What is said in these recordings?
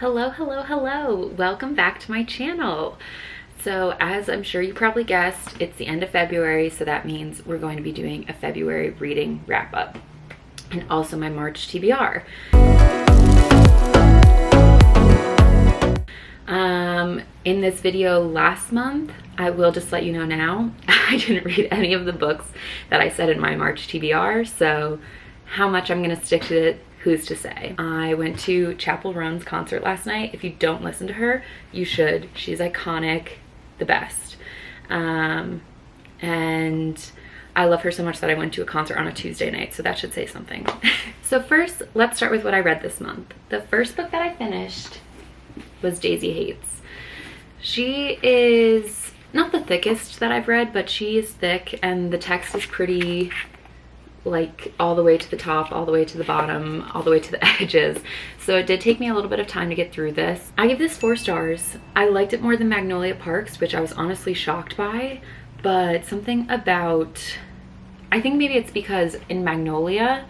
Hello, hello, hello. Welcome back to my channel. So as I'm sure you probably guessed, it's the end of February, so that means we're going to be doing a February reading wrap up and also my March TBR. In this video last month, I will just let you know now, I didn't read any of the books that I said in my March TBR, so how much I'm gonna stick to it, who's to say. I went to Chappell Roan's concert last night. If you don't listen to her, you should. She's iconic, the best. And I love her so much that I went to a concert on a Tuesday night, so that should say something. So first, let's start with what I read this month. The first book that I finished was Daisy Hates. She is not the thickest that I've read, but she is thick and the text is pretty, like, all the way to the top, all the way to the bottom, all the way to the edges. So it did take me a little bit of time to get through this. I give this 4 stars. I liked it more than Magnolia Parks, which I was honestly shocked by, but something about, I think maybe it's because in Magnolia,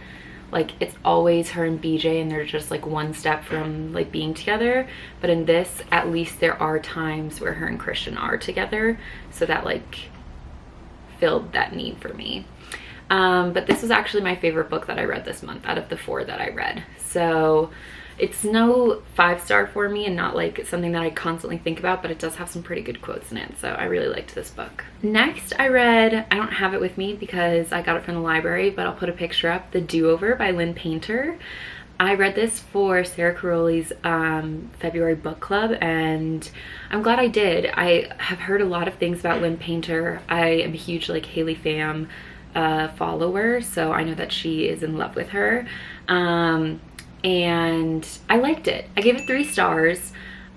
like, it's always her and BJ and they're just like one step from like being together, but in this, at least there are times where her and Christian are together, so that like filled that need for me. But this was actually my favorite book that I read this month out of the 4 that I read. So it's no 5-star for me and not like something that I constantly think about, but it does have some pretty good quotes in it. So I really liked this book. Next I read, I don't have it with me because I got it from the library, but I'll put a picture up, The Do-Over by Lynn Painter. I read this for Sarah Caroli's February book club, and I'm glad I did. I have heard a lot of things about Lynn Painter. I am a huge like Haley Pham follower, so I know that she is in love with her, and I liked it. I gave it 3 stars.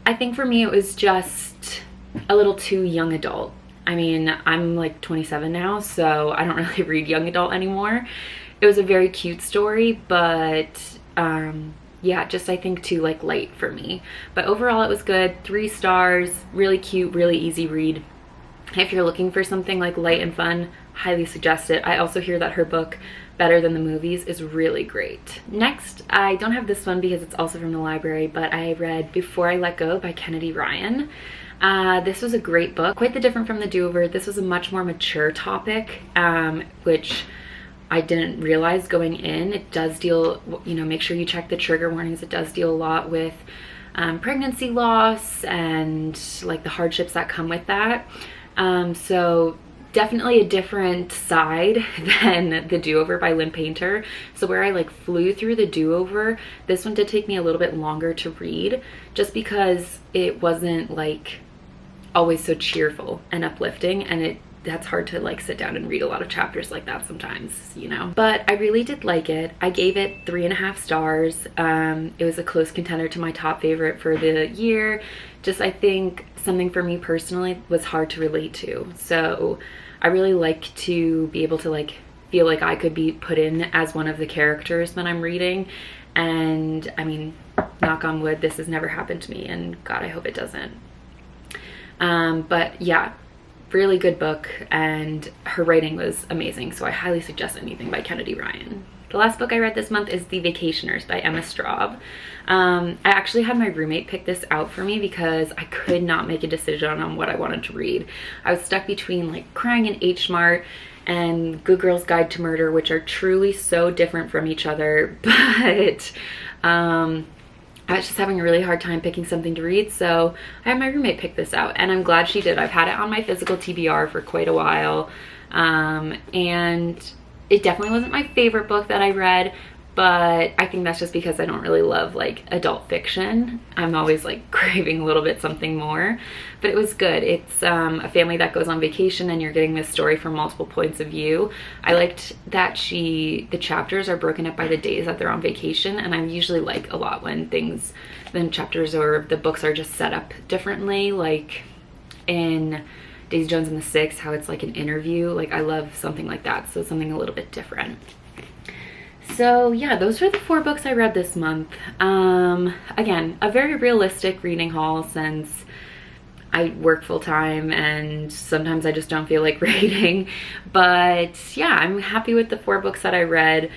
I think for me it was just a little too young adult. I mean, I'm like 27 now, so I don't really read young adult anymore. It was a very cute story, but yeah, just I think too like light for me. But overall it was good. 3 stars, really cute, really easy read. If you're looking for something like light and fun, highly suggest it. I also hear that her book, Better Than the Movies, is really great. Next, I don't have this one because it's also from the library, but I read Before I Let Go by Kennedy Ryan. This was a great book, quite the different from The Do-Over. This was a much more mature topic, which I didn't realize going in. It does deal, you know, make sure you check the trigger warnings. It does deal a lot with pregnancy loss and like the hardships that come with that. So definitely a different side than The Do-Over by Lynn Painter. So where I like flew through The Do-Over, this one did take me a little bit longer to read just because it wasn't like always so cheerful and uplifting, and that's hard to like sit down and read a lot of chapters like that sometimes, you know. But I really did like it. I gave it 3.5 stars. It was a close contender to my top favorite for the year. Just I think something for me personally was hard to relate to. So I really like to be able to like feel like I could be put in as one of the characters when I'm reading. And I mean, knock on wood, this has never happened to me, and God, I hope it doesn't. But yeah, really good book, and her writing was amazing, so I highly suggest anything by Kennedy Ryan. The last book I read this month is The Vacationers by Emma Straub. I actually had my roommate pick this out for me because I could not make a decision on what I wanted to read. I was stuck between like Crying in H Mart and Good Girl's Guide to Murder, which are truly so different from each other, but I was just having a really hard time picking something to read, so I had my roommate pick this out, and I'm glad she did. I've had it on my physical TBR for quite a while, and it definitely wasn't my favorite book that I read, but I think that's just because I don't really love like adult fiction. I'm always like craving a little bit something more, but it was good. It's a family that goes on vacation and you're getting this story from multiple points of view. I liked that the chapters are broken up by the days that they're on vacation, and I usually like a lot when chapters or the books are just set up differently, like in Daisy Jones and the Six, how it's like an interview. Like, I love something like that, so something a little bit different. So yeah, those were the 4 books I read this month. Again, a very realistic reading haul since I work full-time and sometimes I just don't feel like reading. But yeah, I'm happy with the 4 books that I read.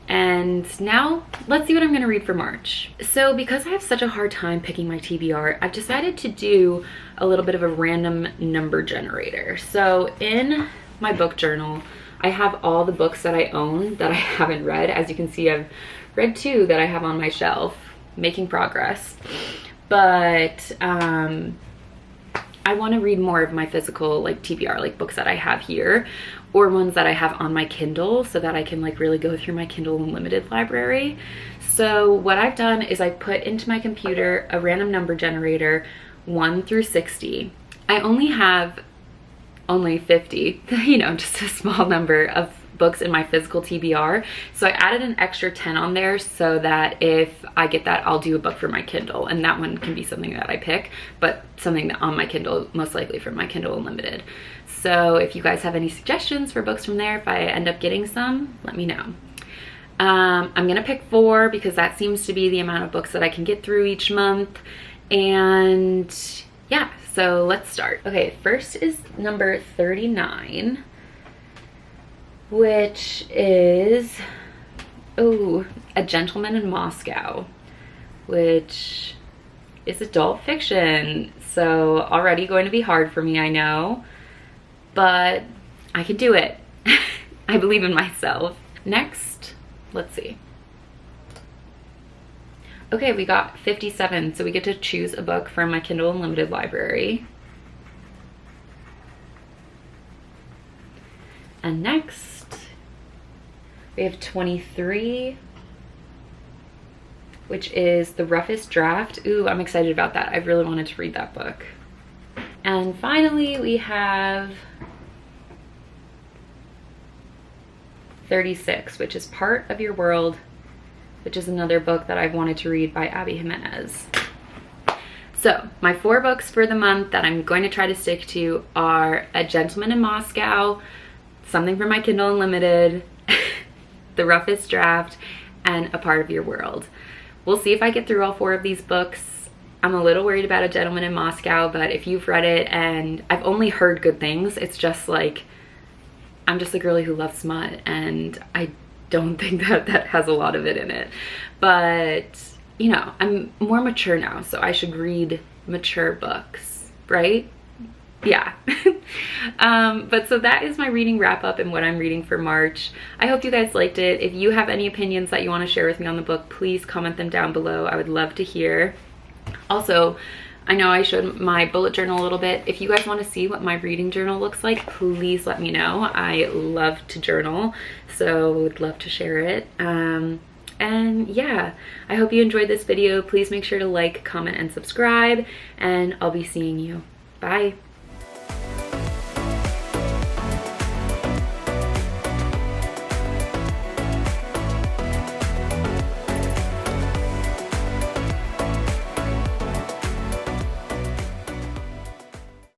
And now let's see what I'm gonna read for March. So because I have such a hard time picking my TBR, I've decided to do a little bit of a random number generator. So in my book journal, I have all the books that I own that I haven't read. As you can see, I've read 2 that I have on my shelf, making progress. But I want to read more of my physical like TBR, like books that I have here, or ones that I have on my Kindle, so that I can like really go through my Kindle Unlimited library. So what I've done is I put into my computer a random number generator, 1 through 60. I only have 50, you know, just a small number of books in my physical TBR. So I added an extra 10 on there so that if I get that, I'll do a book for my Kindle, and that one can be something that I pick, but something that on my Kindle, most likely from my Kindle Unlimited. So if you guys have any suggestions for books from there, if I end up getting some, let me know. I'm gonna pick 4 because that seems to be the amount of books that I can get through each month. And yeah, so let's start. Okay, first is number 39, which is, A Gentleman in Moscow, which is adult fiction. So already going to be hard for me, I know, but I can do it. I believe in myself. Next, let's see. Okay, we got 57, so we get to choose a book from my Kindle Unlimited library. And next, we have 23, which is The Roughest Draft. Ooh, I'm excited about that. I really wanted to read that book. And finally, we have 36, which is Part of Your World, which is another book that I've wanted to read by Abby Jimenez. So my 4 books for the month that I'm going to try to stick to are A Gentleman in Moscow, something from my Kindle Unlimited, The Roughest Draft, and A Part of Your World. We'll see if I get through all 4 of these books. I'm a little worried about A Gentleman in Moscow, but if you've read it, and I've only heard good things, it's just like, I'm just a girly who loves smut, and I don't think that has a lot of it in it. But, you know, I'm more mature now, so I should read mature books, right? Yeah. But so that is my reading wrap up and what I'm reading for March. I hope you guys liked it. If you have any opinions that you want to share with me on the book, please comment them down below. I would love to hear. Also, I know I showed my bullet journal a little bit. If you guys want to see what my reading journal looks like, please let me know. I love to journal, so would love to share it. And yeah, I hope you enjoyed this video. Please make sure to like, comment, and subscribe, and I'll be seeing you. Bye.